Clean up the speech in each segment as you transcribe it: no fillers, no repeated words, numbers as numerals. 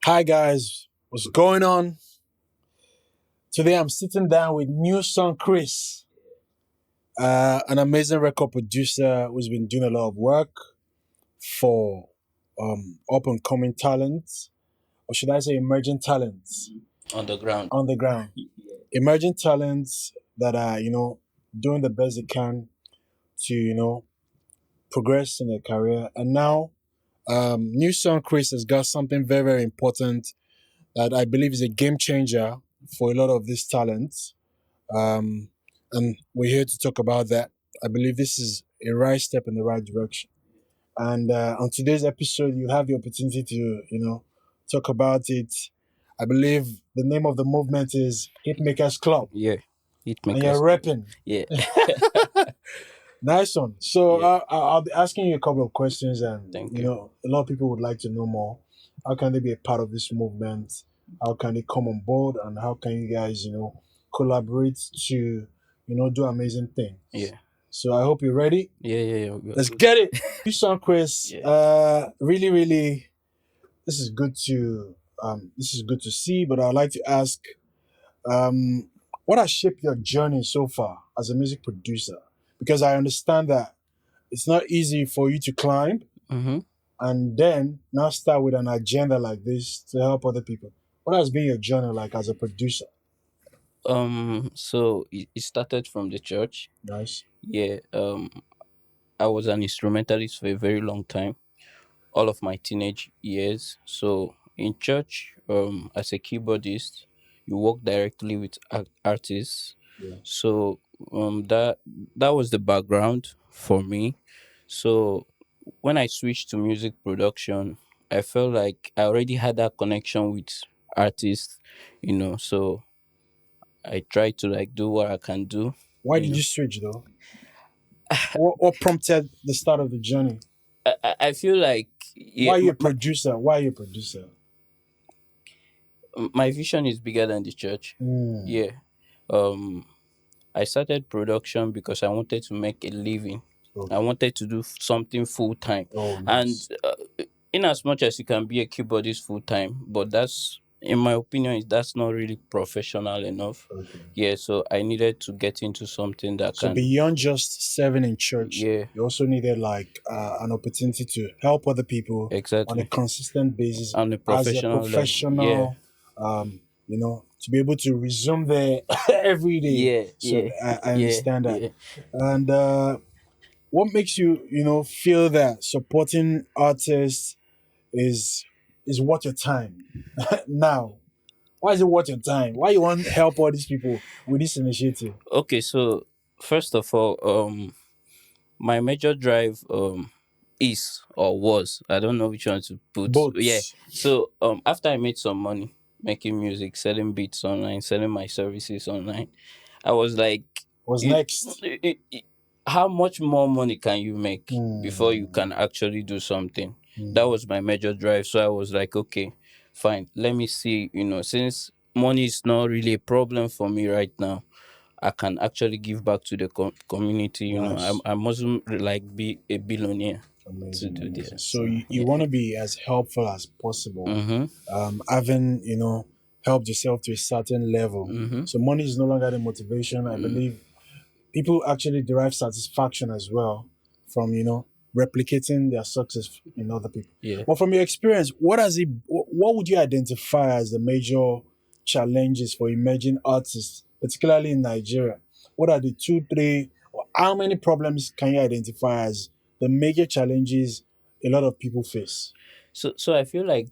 Hi guys, what's going on? Today I'm sitting down with new son Chris, an amazing record producer who's been doing a lot of work for up and coming talents, or should I say emerging talents On the ground. on the ground. Emerging talents that are, doing the best they can to, progress in their career. And now, new son Chris has got something very, very important that I believe is a game changer for a lot of these talents. And we're here to talk about that. I believe this is a right step in the right direction. And on today's episode, you have the opportunity to, talk about it. I believe the name of the movement is Hitmakerz Club, Yeah. and you're Hitmakerz. repping. Yeah. Nice one. So Yeah. I'll be asking you a couple of questions, and Thank you. a lot of people would like to know more. How can they be a part of this movement? How can they come on board, and how can you guys, collaborate to, do amazing things? Yeah. So I hope you're ready. Yeah. Let's get it. You sound Chris. Yeah. Really, really, this is good to see. But I'd like to ask, what has shaped your journey so far as a music producer? Because I understand that it's not easy for you to climb Mm-hmm. and then now start with an agenda like this to help other people. What has been your journey like as a producer? So it started from the church. Nice. Yeah. I was an instrumentalist for a very long time, all of my teenage years. So in church, as a keyboardist, you work directly with artists. Yeah. So that was the background for me. So when I switched to music production, I felt like I already had that connection with artists, so I try to like do what I can do. Why you did know you switch though? What prompted the start of the journey? I feel like Why are you a producer? Why are you a producer? my vision is bigger than the church. Mm. Yeah. um I started production because I wanted to make a living. Oh, I wanted to do something full time. oh, And nice. in as much as you can be a keyboardist full time, but that's, in my opinion, that's not really professional enough. Okay. Yeah, so I needed to get into something that So can, beyond just serving in church, yeah, you also needed like an opportunity to help other people on a exactly, consistent basis on a as a professional level. Yeah, professional. To be able to resume there every day. yeah, So yeah, I yeah, understand that. yeah. And what makes you, feel that supporting artists is worth your time now? Why is it worth your time? Why you want to help all these people with this initiative? Okay, so first of all, my major drive is or was, I don't know which one to put. Yeah. Both. So after I made some money making music, selling beats online, selling my services online, I was like, Was it, next. how much more money can you make before you Hmm. can actually do something? Hmm. That was my major drive. So I was like, okay, fine, let me see, since money is not really a problem for me right now, I can actually give back to the community. Nice. I mustn't like be a billionaire to Amazing, do amazing. this. So So you yeah. want to be as helpful as possible, Mm-hmm. having, helped yourself to a certain level. Mm-hmm. So money is no longer the motivation. I believe people actually derive satisfaction as well from, replicating their success in other people. Yeah. But from your experience, what would you identify as the major challenges for emerging artists, particularly in Nigeria? What are the two, three, or how many problems can you identify as the major challenges a lot of people face? So I feel like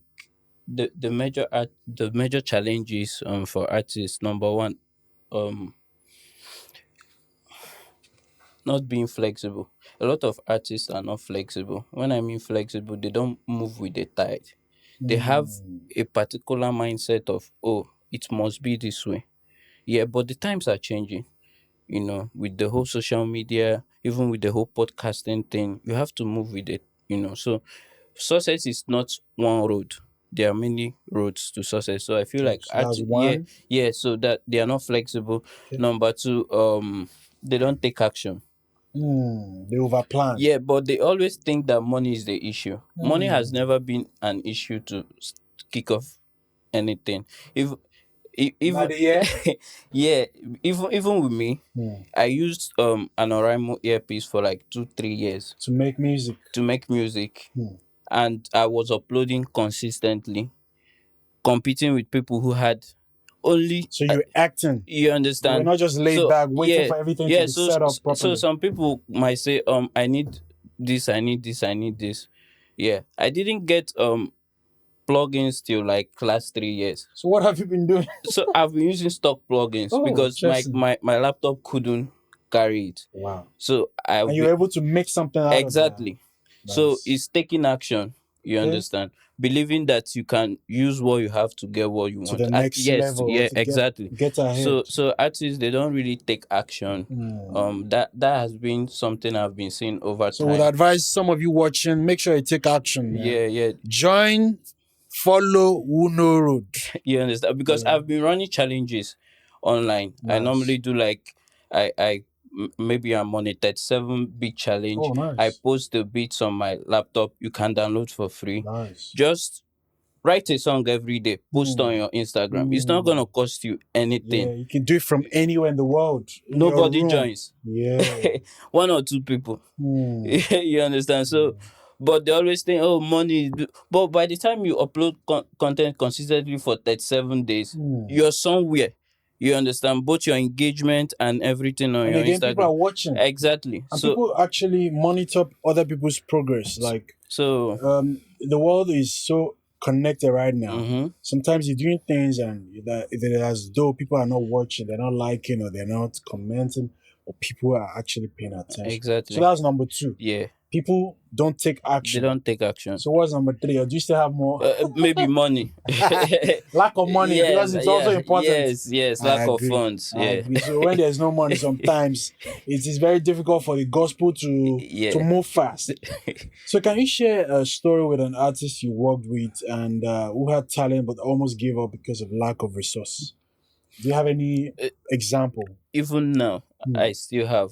the major challenges for artists, number one, um not being flexible. A lot of artists are not flexible. When I mean flexible, they don't move with the tide. They have Mm, a particular mindset of, oh, it must be this way. Yeah, but the times are changing. With the whole social media, even with the whole podcasting thing, you have to move with it. So success is not one road. There are many roads to success. So I feel okay, like so that's yeah, one. yeah. So that they are not flexible. Okay. Number two, they don't take action. They overplan. Yeah, but they always think that money is the issue. Money has Mm, never been an issue to kick off. anything. If Not even the year. yeah, even with me, Hmm. I used an Oraimo earpiece for like 2 3 years To make music. to make music, Hmm. and I was uploading consistently, competing with people who had only So you're acting. you You were understand. not just laid So back waiting yeah, for everything to yeah. be So set up so properly. some people might say, I need this, I need this, I need this. Yeah, I didn't get plugins till like last 3 years. So what have you been doing? So I've been using stock plugins Oh, because my interesting. my laptop couldn't carry it. Wow. So I And you're able to make something out of that. exactly. So Nice. it's taking action. You Okay. understand? Believing that you can use what you have to get what you To want. the next Yes, level yeah, to exactly. get ahead. So artists, they don't really take action. Hmm. That has been something I've been seeing over So would time. advise some of you watching, make sure you take action, man. Yeah, yeah. Join, follow Uno Road. You understand? Because Yeah. I've been running challenges online. I Nice. normally do like maybe I'm on a 37-beat challenge. Oh, I nice. post the beats on my laptop. You can download for free. Nice. Just write a song every day, post on Hmm. your Instagram. It's not Hmm. gonna cost you Yeah, anything. you can do it from anywhere in the world, in your Nobody room. joins. Yeah. One or two people. Hmm. You understand? So, but they always think, oh, money. But by the time you upload content consistently for 37 days, Hmm. you're somewhere. You understand? Both your engagement and everything on And your again, people Instagram. are watching, Exactly. and So, people actually monitor other people's progress. Like, so, the world is so connected right now. mm-hmm, Sometimes you're doing things and that it as though people are not watching, they're not liking, or they're not commenting, or people are actually paying attention. So exactly. that's number two. Yeah. People don't take They action. don't take action. So what's number three? Or do you still have more? Maybe money. Lack of money, Yeah, because it's also yeah, important. yes. I Lack of agree. funds. I Yeah. agree. So when there's no money, sometimes it is very difficult for the gospel to Yeah. move fast. So can you share a story with an artist you worked with and who had talent but almost gave up because of lack of resource? Do you have any example? Even now, Hmm. I still have,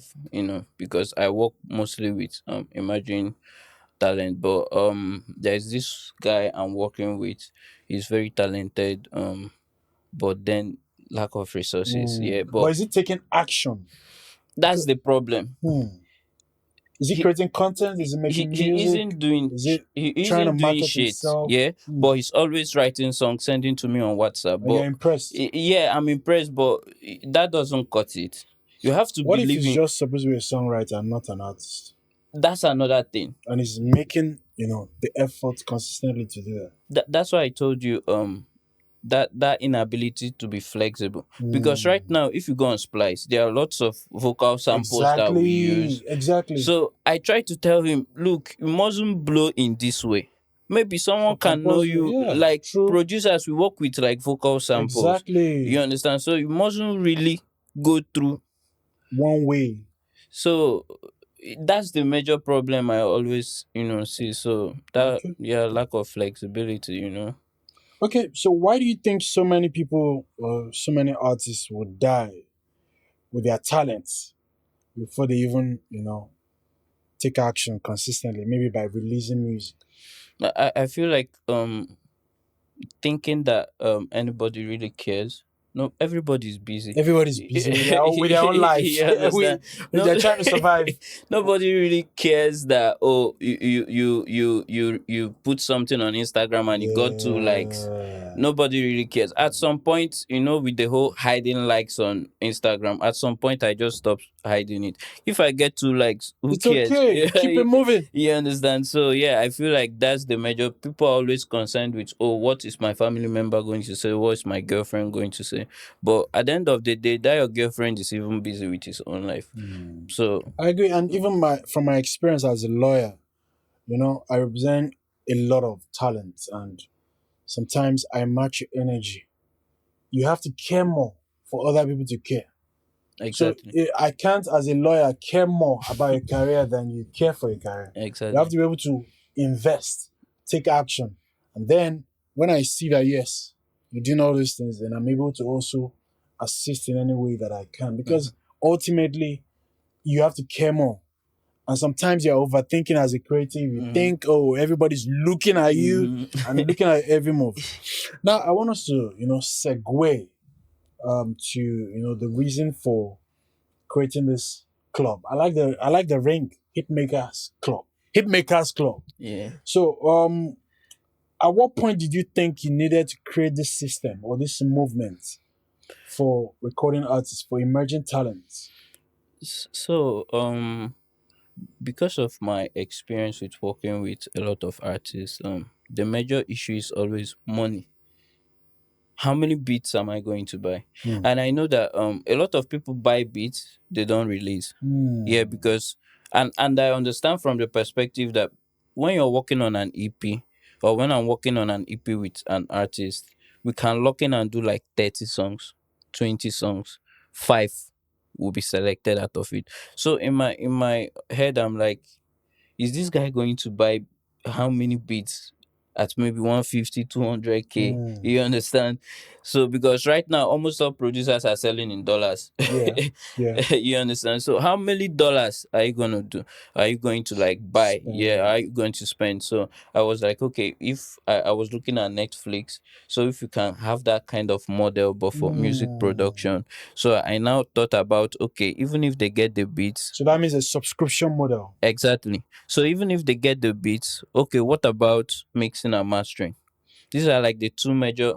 because I work mostly with emerging talent. But there's this guy I'm working with. He's very talented. But then lack of resources. Hmm. Yeah, But but is it taking action? that's the problem. Hmm. Is he He creating content? Is he he, making he music? isn't doing Is it he trying to isn't doing market shit. himself? Yeah, Hmm. but he's always writing songs, sending to me on WhatsApp. And you're But impressed. yeah, I'm impressed, but that doesn't cut it. You have to What if believe he's in. just supposed to be a songwriter and not an artist? That's another thing. And he's making, the effort consistently to do that. That's why I told you that inability to be flexible, because right Hmm. now if you go on Splice, there are lots of vocal samples that we use. Exactly. So I try to tell him, look, you mustn't blow in this way. Maybe someone For can know composing, you, yeah, like true. producers we work with, like vocal samples. You Exactly. understand? So you mustn't really go through. One way. So that's the major problem I always see. So that, Okay. yeah, lack of flexibility. Okay, so why do you think so many people or so many artists would die with their talents before they even, take action consistently, maybe by releasing music? I feel like thinking that anybody really cares. No, everybody's busy. Everybody's busy with their own life. You understand? They're trying to survive. Nobody really cares that, oh, you put something on Instagram and you got 2 likes. Yeah. Nobody really cares. At some point, with the whole hiding likes on Instagram, at some point I just stopped hiding it. If I get 2 likes, who It's cares? okay. Keep it moving. You understand? So yeah, I feel like that's the major. People are always concerned with, oh, what is my family member going to say? What is my girlfriend going to say? But at the end of the day, that your girlfriend is even busy with his own life. So I agree. And even from my experience as a lawyer, I represent a lot of talent, and sometimes I match your energy. You have to care more for other people to care. So exactly, I can't, as a lawyer, care more about your career than you care for your career. You have exactly. to be able to invest, take action. And then when I see that, yes, you're doing all these things, then I'm able to also assist in any way that I can. Because ultimately, you have to care more And sometimes you're overthinking as a creative. You Mhm. think, oh, everybody's looking at you and looking at every move. Now, I want us to, segue to, the reason for creating this club. I like the ring, Hitmakerz Club. Hitmakerz Club. Yeah. So, at what point did you think you needed to create this system or this movement for recording artists, for emerging talents? So, because of my experience with working with a lot of artists, the major issue is always money. How many beats am I going to buy? Hmm. And I know that a lot of people buy beats, they don't release. Yeah, Hmm. because and I understand from the perspective that when you're working on an EP, or when I'm working on an EP with an artist, we can lock in and do like 30 songs, 20 songs, five will be selected out of it. So in my head, I'm like, is this guy going to buy how many beats at maybe 150, 200K? Hmm. You understand? So because right now almost all producers are selling in dollars. Yeah. Yeah. You understand? So how many dollars are you gonna do? Are you going to like buy? Yeah, Spend. are you going to spend? So I was like, okay, if I was looking at Netflix, so if you can have that kind of model but for music Hmm. production. So I now thought about, okay, even if they get the beats. So that means a subscription model. Exactly. So even if they get the beats, okay, what about mixing and mastering? These are like the two major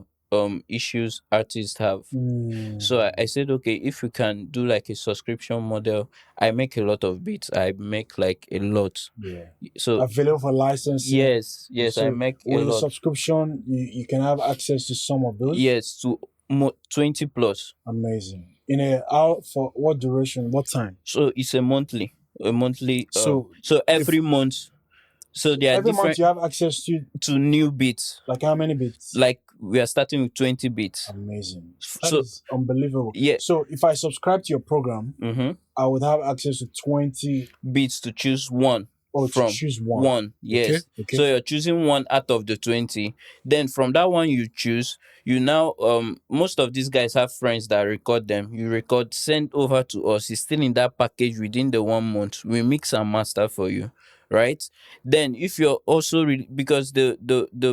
issues artists have. Hmm. So I said, okay, if we can do like a subscription model, I make a lot of beats. I make like a lot. Yeah. So Available for licensing. yes, I So make a with the lot. subscription, you can have access to some of those. Yes, to 20 plus. Amazing. In a out for what duration? What time? So it's a monthly. So So if every month. So there are every month different you have access to new beats. like how many bits? Like we are starting with 20 beats. Amazing. That So is unbelievable. yeah. So if I subscribe to your program, Mm-hmm. I would have access to 20 Beats to choose one or to from. choose one. One, Okay. yes. Okay. So you're choosing one out of the 20. Then from that one you choose, you now most of these guys have friends that record them. You record, send over to us. It's still in that package within the 1 month. We mix and master for you. Right. Then if you're also because the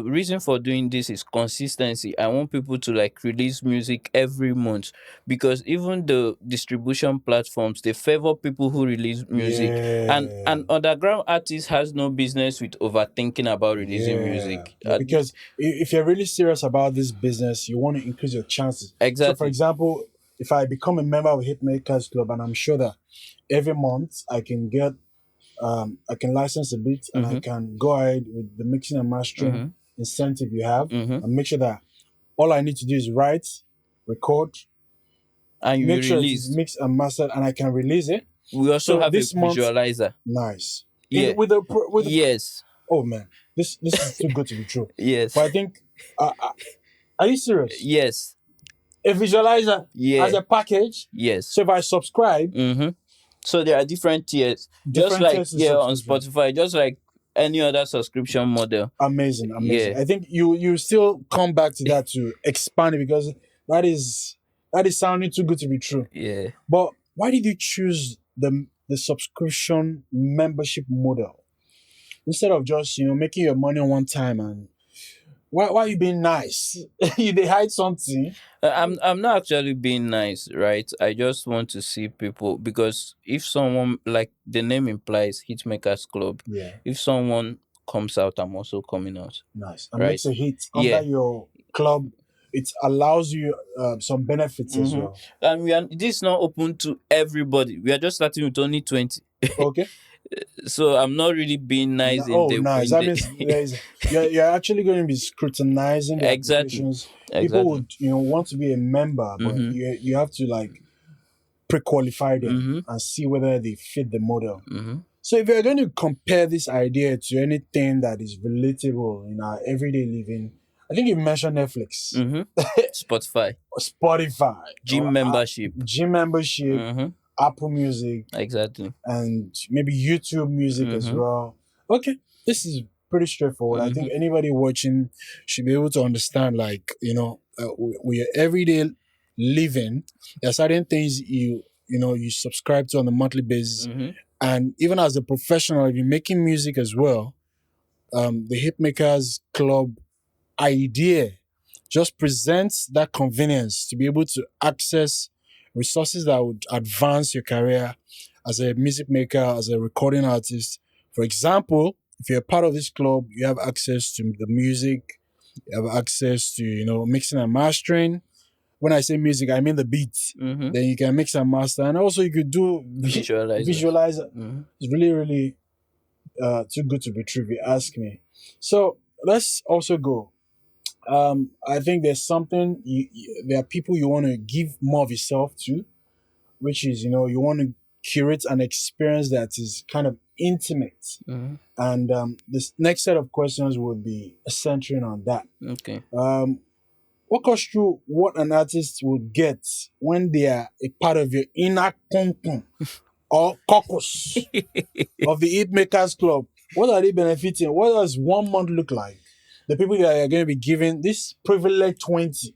reason for doing this is consistency. I want people to like release music every month, because even the distribution platforms, they favor people who release music. And Yeah. an underground artist has no business with overthinking about releasing Yeah. music. Yeah. Because if you're really serious about this business, you want to increase your chances. So, for Exactly. example, if I become a member of Hitmakers Club, and I'm sure that every month I can license a beat and I Mm-hmm. can go ahead with the mixing and mastering Mm-hmm. incentive you have Mm-hmm. and make sure that all I need to do is write, record, And you make sure it is release. mixed and mastered, and I can release it. We also So have a this month, visualizer. nice. Yeah. With the Yes. oh man, this is too good to be true. Yes. But I think, are you serious? Yes. A visualizer as Yeah. a package. Yes. So if I subscribe, Mm-hmm. So there are different tiers, just different like tiers of yeah on subscription. Spotify, just like any other subscription model. Amazing, amazing. Yeah. I think you still come back to that to expand it because that is that is sounding too good to be true. Yeah. But why did you choose the subscription membership model instead of just making your money one time? And why are you being nice? You they hide something. I'm not actually being nice, right? I just want to see people, because if someone, like the name implies, Hitmakerz Club, Yeah, if someone comes out, I'm also coming out, nice. And right? makes a hit under Yeah. your club. It allows you some benefits as Mm-hmm. well. And this is not open to everybody. We are just starting with only 20. Okay. So I'm not really being nice in Oh, the nice. in That the means you're actually going to be scrutinizing the exactly. applications. People Exactly. would want to be a member, but Mm-hmm. you have to like pre-qualify them Mm-hmm. and see whether they fit the model. Mm-hmm. So if you're going to compare this idea to anything that is relatable in our everyday living, I think you mentioned Netflix, Mm-hmm. Spotify, or Spotify, gym membership. gym membership, Mm-hmm. Apple Music, Exactly. and maybe YouTube Music as Mm-hmm. well. Okay, this is pretty straightforward. I Mm-hmm. think anybody watching should be able to understand, like, with your everyday living, there are certain things you subscribe to on a monthly basis, Mm-hmm. And even as a professional, if you're making music as well, the Hitmakerz Club idea just presents that convenience to be able to access resources that would advance your career as a music maker, as a recording artist. For example, if you're part of this club, you have access to the music, you have access to, mixing and mastering. When I say music, I mean the beat. Mm-hmm. Then you can mix and master. And also you could do Visualizers. visualizer. Mm-hmm. It's really, really too good to be true if you ask me. So let's also go. I think there's something there are people you want to give more of yourself to, which is you want to curate an experience that is kind of intimate. Mm-hmm. And this next set of questions would be centering on that. Okay. Walk us through what an artist would get when they are a part of your inner concon or caucus of the Hitmakerz Club. What are they benefiting? What does 1 month look like? The people that are going to be given this privilege 20.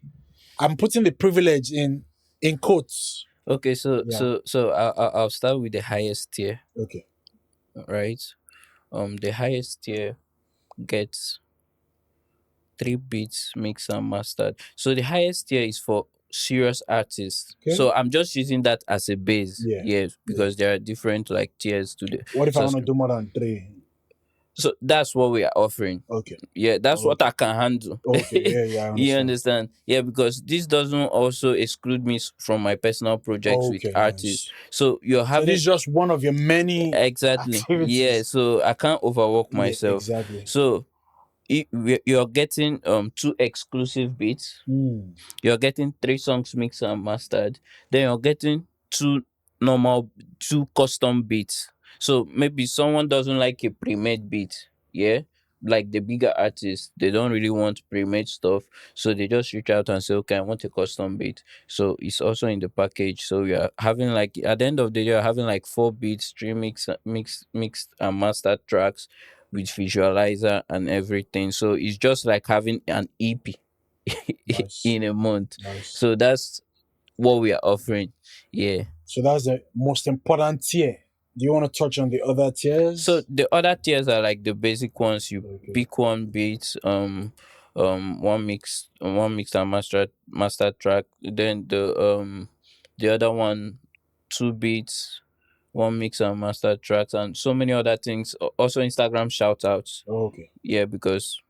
I'm putting the privilege in quotes. Okay. So Yeah. I'll start with the highest tier, Okay. right? The highest tier gets 3 beats mixed and mastered. So the highest tier is for serious artists. Okay. So I'm just using that as a base. Yeah. Yes, because there are different like tiers to the. What if I want to do more than 3? So that's what we are offering. Okay. Yeah, that's what I can handle. Okay. Yeah. I understand. You understand? Yeah, because this doesn't also exclude me from my personal projects with Okay. artists. Nice. So you're So having this is just one of your many exactly. activities. Yeah, so I can't overwork Yeah, myself. exactly. So you're getting 2 exclusive beats. Mm. You're getting 3 songs mixed and mastered. Then you're getting normal, 2 custom beats. So maybe someone doesn't like a pre-made beat, yeah. Like the bigger artists, they don't really want pre-made stuff, so they just reach out and say, "Okay, I want a custom beat." So it's also in the package. So we are having like at the end of the day, you're having like 4 beats, 3 mixed and mastered tracks with visualizer and everything. So it's just like having an EP Nice. in a month. Nice. So that's what we are offering. Yeah. So that's the most important tier. Do you want to touch on the other tiers? So the other tiers are like the basic ones. You Okay. pick one beat, one mix and master track. Then the other one, 2 beats, one mix and master tracks, and so many other things. Also Instagram shout outs. Okay. Yeah, because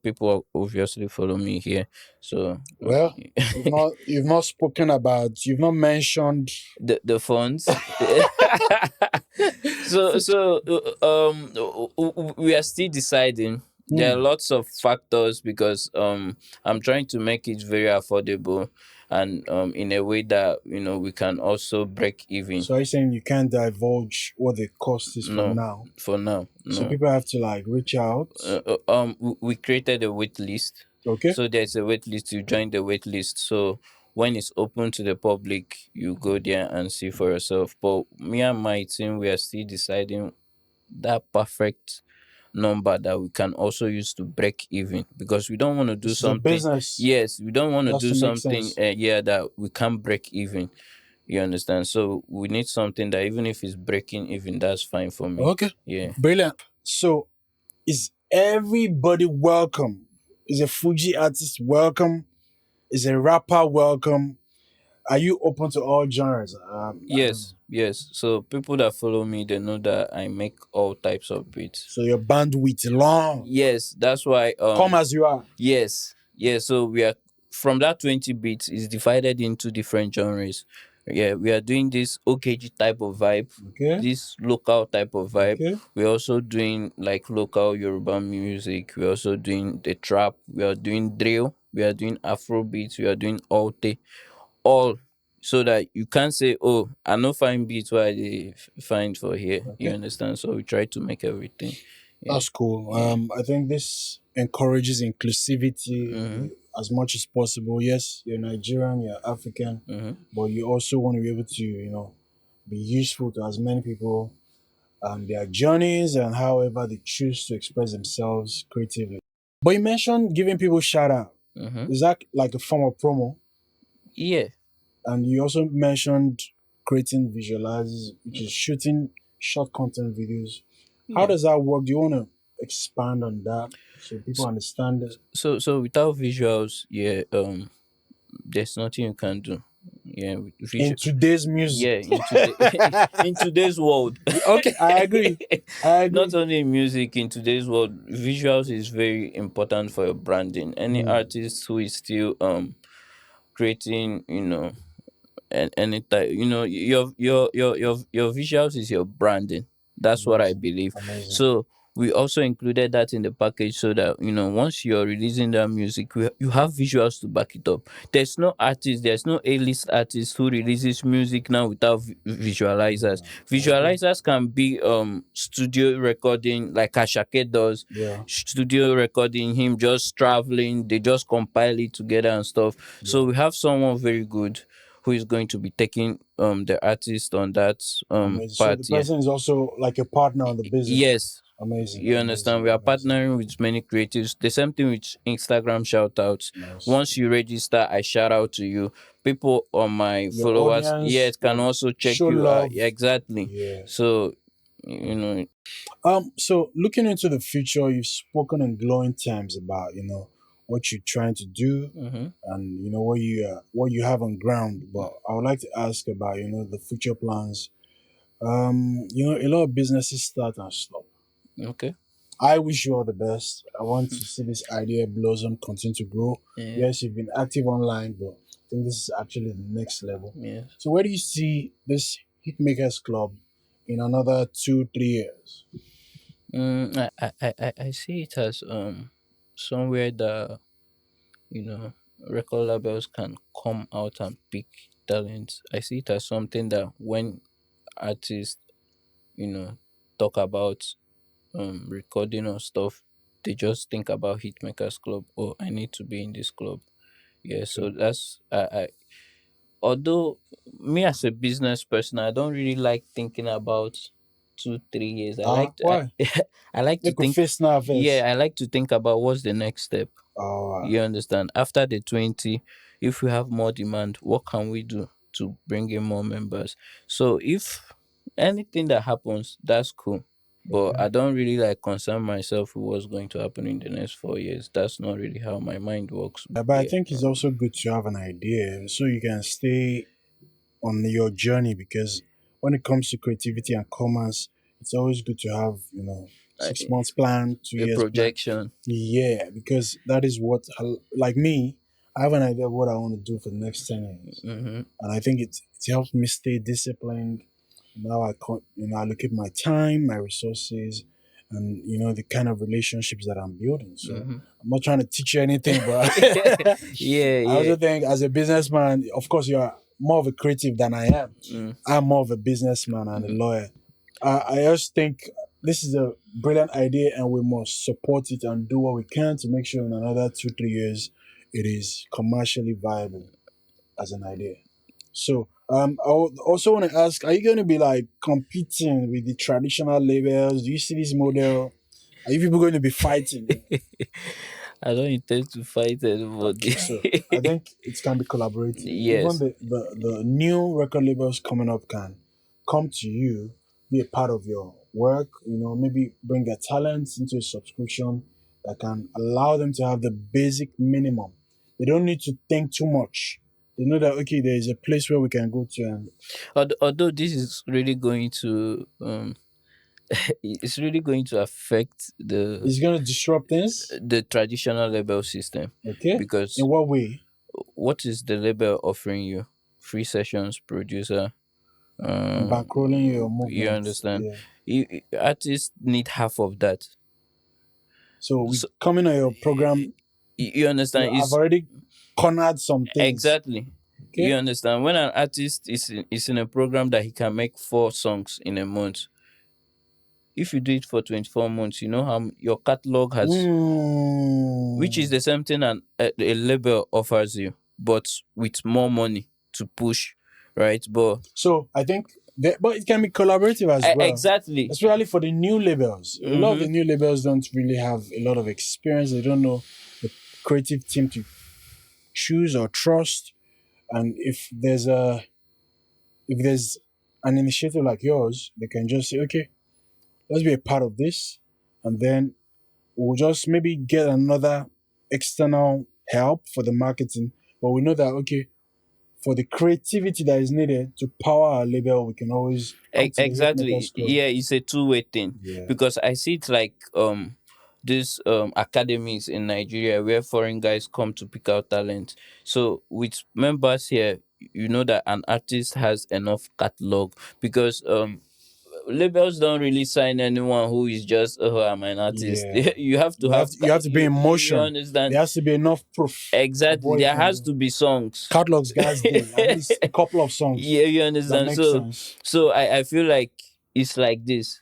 people obviously follow me here. So Well, you've not spoken about, you've not mentioned the funds. We are still deciding. There are lots of factors because I'm trying to make it very affordable and in a way that we can also break even. So are you saying you can't divulge what the cost is No, for now? for now, So no. people have to like reach out. We created a wait list. Okay. So there's a wait list. You join the wait list. So when it's open to the public, you go there and see for yourself. But me and my team, we are still deciding that perfect number that we can also use to break even, because we don't want to do This is a something. business. Yes, we don't want It to has do to make something. sense. That we can't break even. You understand? So we need something that even if it's breaking even, that's fine for me. Okay. Yeah. Brilliant. So is everybody welcome? Is a Fuji artist welcome? Is a rapper welcome? Are you open to all genres? Yes. So people that follow me, they know that I make all types of beats. So your bandwidth long. Yes, that's why. Come as you are. Yes. So we are from that 20 beats is divided into different genres. Yeah, we are doing this OKG type of vibe, Okay. this local type of vibe. Okay. We're also doing like local Yoruba music. We're also doing the trap. We are doing drill. We are doing Afrobeats. We are doing Alte. All so that you can't say, "Oh, I no find beats why they find for here." You Okay. understand? So we try to make everything. Yeah. That's cool. Yeah. I think this encourages inclusivity Mhm. as much as possible. Yes, you're Nigerian, you're African, but you also want to be able to, be useful to as many people and their journeys and however they choose to express themselves creatively. But you mentioned giving people shout out. Is that like a form of promo? Yeah. And you also mentioned creating visualizers, which is shooting short content videos. How Yeah. does that work? Do you want to expand on that so people S- understand it? So without visuals, yeah, there's nothing you can do. Yeah, with In today's music. yeah, in today in today's world. Okay, I agree. I Not agree. only in music, in today's world, visuals is very important for your branding. Any Mm, artist who is still creating, and anytime, your visuals is your branding. That's what I amazing. believe. Amazing. So we also included that in the package so that once you're releasing that music, you have visuals to back it up. There's no A-list artist who releases music now without visualizers. Yeah, I agree. Visualizers can be studio recording, like Ashake does. Yeah, Studio recording, him just traveling, they just compile it together and stuff. So yeah. we have someone very good who is going to be taking the artist on that Amazing. So the part. Yeah. person is also like a partner on the business. Yes. Amazing. You understand? Amazing. We are Amazing. partnering with many creatives. The same thing with Instagram shout outs. Nice. Once you register, I shout out to you. People on my Your followers, audience yes, can like also check show you out. love. Exactly. Yeah. So, So looking into the future, you've spoken in glowing terms about, what you're trying to do mhm. and what you have on ground. But I would like to ask about, the future plans. A lot of businesses start and stop. Okay. I wish you all the best. I want to see this idea blossom, continue to grow. Yeah. Yes, you've been active online, but I think this is actually the next level. Yes. So where do you see this Hitmakers Club in another 2, 3 years? I see it as somewhere that you know record labels can come out and pick talents. I see it as something that when artists you know talk about recording or stuff, they just think about Hitmakers Club. Oh, I need to be in this club. Yeah, so Okay. that's I although me as a business person, I don't really like thinking about 2 3 years. Why? I like They to could think. face now Yeah, first. I like to think about what's the next step. Oh, You understand? After the 20, if we have more demand, what can we do to bring in more members? So if anything that happens, that's cool. But okay. I don't really like concern myself with what's going to happen in the next 4 years. That's not really how my mind works. But I Yeah. think it's also good to have an idea so you can stay on your journey because when it comes to creativity and commerce, it's always good to have, six I- months plan, two a years plan. projection. Yeah, because that is what, like me, I have an idea of what I want to do for the next 10 years. Mm-hmm. And I think it's helped me stay disciplined. Now I look at my time, my resources, and, the kind of relationships that I'm building. So Mm-hmm. I'm not trying to teach you anything, but Yeah, I yeah. also think as a businessman, of course, you're more of a creative than I am. Mm, I'm more of a businessman and a mm, lawyer. I just think this is a brilliant idea, and we must support it and do what we can to make sure in another 2, 3 years it is commercially viable as an idea. So, also want to ask: Are you going to be like competing with the traditional labels? Do you see this model? Are you people going to be fighting? I don't intend to fight Okay, anybody. so I think it can be collaborative. Even Yes. the new record labels coming up can come to you, be a part of your work, maybe bring their talents into a subscription that can allow them to have the basic minimum. They don't need to think too much. They know that okay, there is a place where we can go to and Although this is really going to it's really going to affect it's gonna disrupt things. the traditional label system, Okay. In because what way? what is the label offering you? Free sessions, producer. And Uh, bankrolling your you movement. understand? Yeah. Artists need half of that. So we So coming on your program, you understand? I've Is already cornered some things. exactly. You Okay. understand? When an artist is in a program that he can make 4 songs in a month, if you do it for 24 months, you know how your catalog has, which is Mm. the same thing a label offers you, but with more money to push, right? But So I think that, but it can be collaborative as well, exactly. especially for the new labels. A lot of the Mm-hmm. new labels don't really have a lot of experience. They don't know the creative team to choose or trust. And if there's an initiative like yours, they can just say, okay, let's be a part of this, and then we'll just maybe get another external help for the marketing. But we know that okay, for the creativity that is needed to power our label, we can always come to the Exactly. Hitmakers Club. Yeah, it's a two-way thing, Yeah. because I see it like these academies in Nigeria where foreign guys come to pick out talent. So with members here, you know that an artist has enough catalog, because labels don't really sign anyone who is just, oh, I'm an artist. Yeah. You have to have You have to be in you motion. understand. There has to be enough proof of Exactly, what you there can has do. to be songs. Catalogs, guys, day at least a couple of songs Yeah, you that understand. make So sense. I feel like it's like this.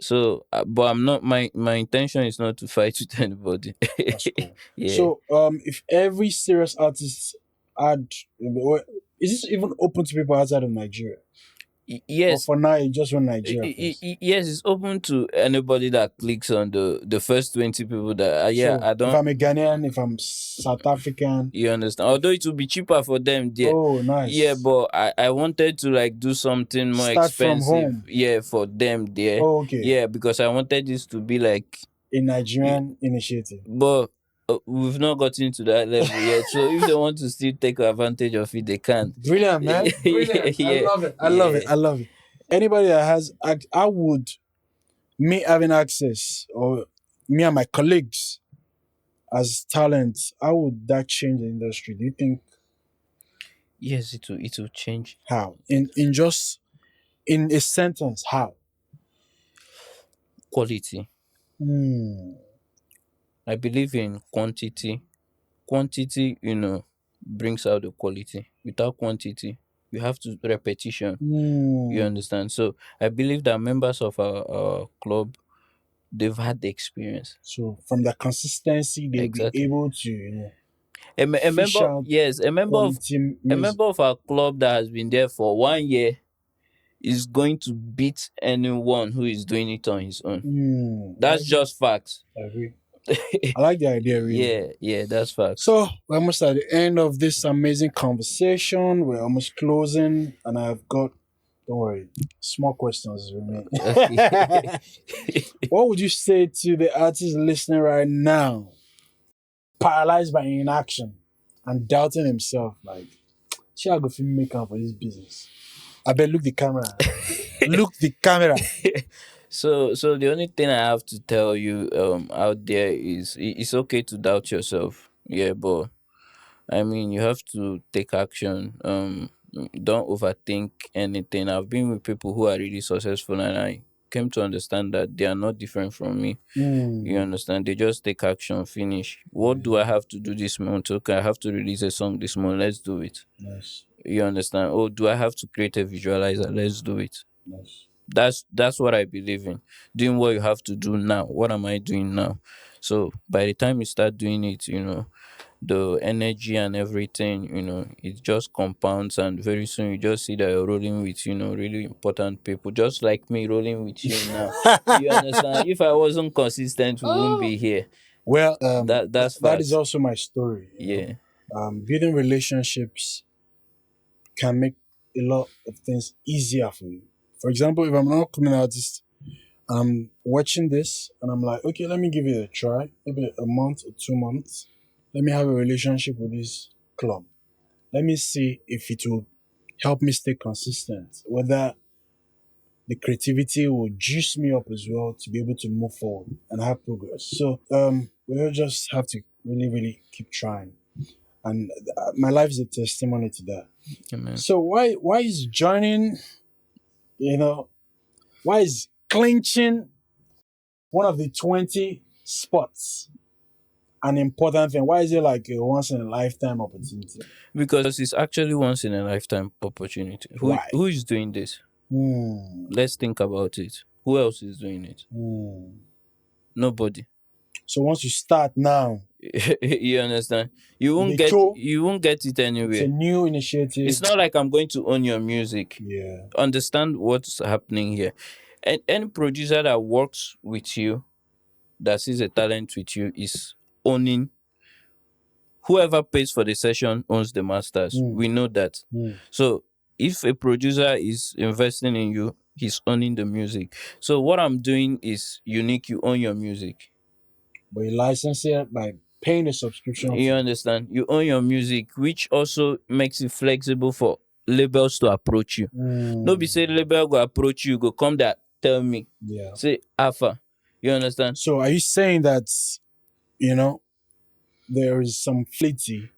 So but I'm not, my intention is not to fight with anybody. That's cool. Yeah. So, if every serious artist had, is this even open to people outside of Nigeria? Or Yes. for now, you just run Nigeria first? Yes, it's open to anybody that clicks on the first 20 people that yeah, So, I if don't. I'm a Ghanaian, if I'm South African, You understand? Although it will be cheaper for them there. oh, Yeah, nice. but I wanted to like do something more Start from expensive. home. Yeah, for them there. Oh, okay. Yeah, because I wanted this to be like, A Nigerian initiative. but we've not gotten to that level yet. So if they want to still take advantage of it, they can. Brilliant, man. Yeah, Brilliant. I yeah, love it. I love it. yeah. I love it. Anybody that has, I would, me having access, or me and my colleagues as talents, how would that change the industry? Do you think Yes, it will change. how? In just in a sentence, how? Quality. Hmm. I believe in quantity. Quantity, brings out the quality. Without quantity, you have to repetition. You Hmm. understand? So I believe that members of our club, they've had the experience. So from the consistency, they'll be Exactly. able to, A fish member, out yes, quality a music. member of our club that has been there for 1 year is going to beat anyone who is doing it on his own. Hmm. I That's agree. just facts. I agree. I like the idea, really. Yeah, that's facts. So we're almost at the end of this amazing conversation. We're almost closing, and I've got, don't worry, small questions remain. Okay. What would you say to the artist listening right now, paralyzed by inaction and doubting himself? Like, shall I go film make up for this business? I bet look the camera. Look the camera. So the only thing I have to tell you out there is, it's okay to doubt yourself. Yeah, but I mean, you have to take action. Don't overthink anything. I've been with people who are really successful, and I came to understand that they are not different from me. You Hmm. understand? They just take action, finish. What do I have to do this month? Okay, I have to release a song this month. Let's do it. Nice. You understand? Oh, do I have to create a visualizer? Let's do it. Nice. That's what I believe in. Doing what you have to do now. What am I doing now? So by the time you start doing it, the energy and everything, it just compounds, and very soon you just see that you're rolling with, really important people, just like me rolling with you now. You understand? If I wasn't consistent, we wouldn't be here. Well, That's that is facts. also my story. Yeah. Building relationships can make a lot of things easier for you. For example, if I'm not coming artist, I'm watching this and I'm like, okay, let me give it a try, maybe a month or 2 months. Let me have a relationship with this club. Let me see if it will help me stay consistent, whether the creativity will juice me up as well to be able to move forward and have progress. So we'll just have to really, really keep trying. And my life is a testimony to that. Amen. So why is joining, you know, why is clinching one of the 20 spots an important thing? Why is it like a once in a lifetime opportunity? Because it's actually once in a lifetime opportunity. Why? Who is doing this? Hmm. Let's think about it. Who else is doing it? Hmm. Nobody. So once you start now, You understand? the show, You won't get it it's a anywhere. new initiative. It's not like I'm going to own your music. Yeah. Understand what's happening here. And any producer that works with you, that sees a talent with you, is owning. Whoever pays for the session owns the masters. Hmm. We know that. Hmm. So if a producer is investing in you, he's owning the music. So what I'm doing is unique. You own your music. But you license it by paying a subscription You fee. understand? You own your music, which also makes it flexible for labels to approach you. No be Mm, say label go approach you, go come that tell me. yeah. Say Alpha. You understand? So are you saying that, you know, there is some flexibility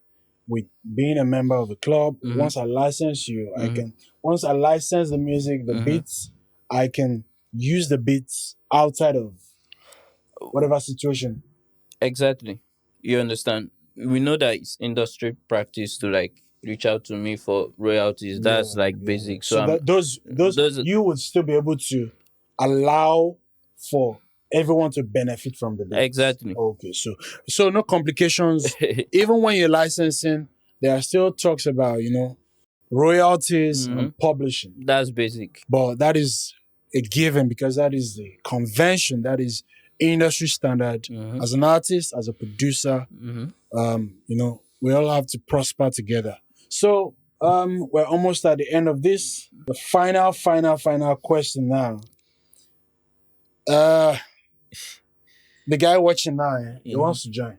with being a member of the club? Mm-hmm. Once I license you, I Mm-hmm. can, once I license the music, the Mm-hmm. beats, I can use the beats outside of whatever situation. Exactly. You understand? We know that it's industry practice to like reach out to me for royalties. Yeah, That's like yeah. basic. So So I'm that those those you would still be able to allow for everyone to benefit from the beats. exactly. Okay, so no complications. Even when you're licensing, there are still talks about, royalties Hmm. and publishing. That's basic. But that is a given because that is the convention, that is industry standard. Hmm. As an artist, as a producer, Hmm. we all have to prosper together. So we're almost at the end of this. The final question now. Uh, the guy watching now, he Hmm. wants to join.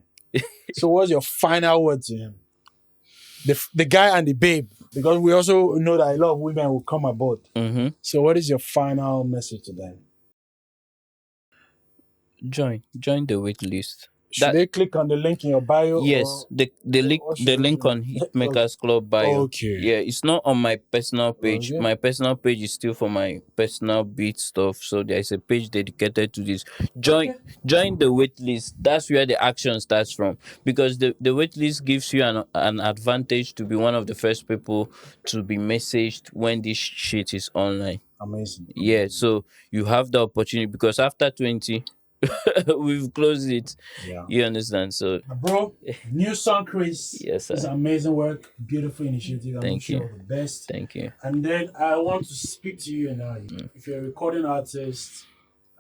So what's your final word to him? The guy and the babe, because we also know that a lot of women will come aboard. Hmm. So what is your final message to them? Join the wait list. Should That they click on the link in your bio yes, or what should the they link do? on Okay. Hitmakerz Club bio. Okay. Yeah, it's not on my personal page. Okay. My personal page is still for my personal beat stuff. So there is a page dedicated to this. Join Okay. join the wait list. That's where the action starts from. Because the wait list gives you an advantage to be one of the first people to be messaged when this shit is online. Amazing. Yeah, so you have the opportunity because after 20 we've closed it. Yeah. You understand? So Bro, new song, Chris. yes, This is sir. amazing work, beautiful initiative. I Thank wish you you. all the best. Thank you. And then I want to speak to you now. Mm. If you're a recording artist,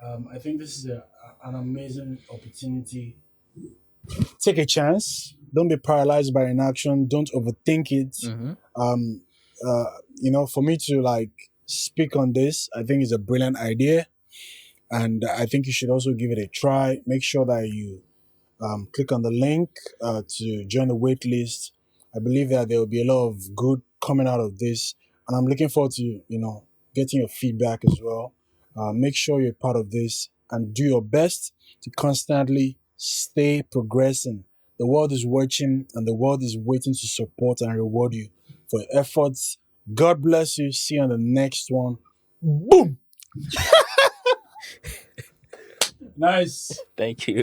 I think this is an amazing opportunity. Take a chance. Don't be paralyzed by inaction. Don't overthink it. Mm-hmm. Um, for me to like speak on this, I think it's a brilliant idea, and I think you should also give it a try. Make sure that you click on the link to join the wait list. I believe that there will be a lot of good coming out of this, and I'm looking forward to getting your feedback as well. Make sure you're part of this and do your best to constantly stay progressing. The world is watching, and the world is waiting to support and reward you for your efforts. God bless you. See you on the next one. Boom. Nice. Thank you.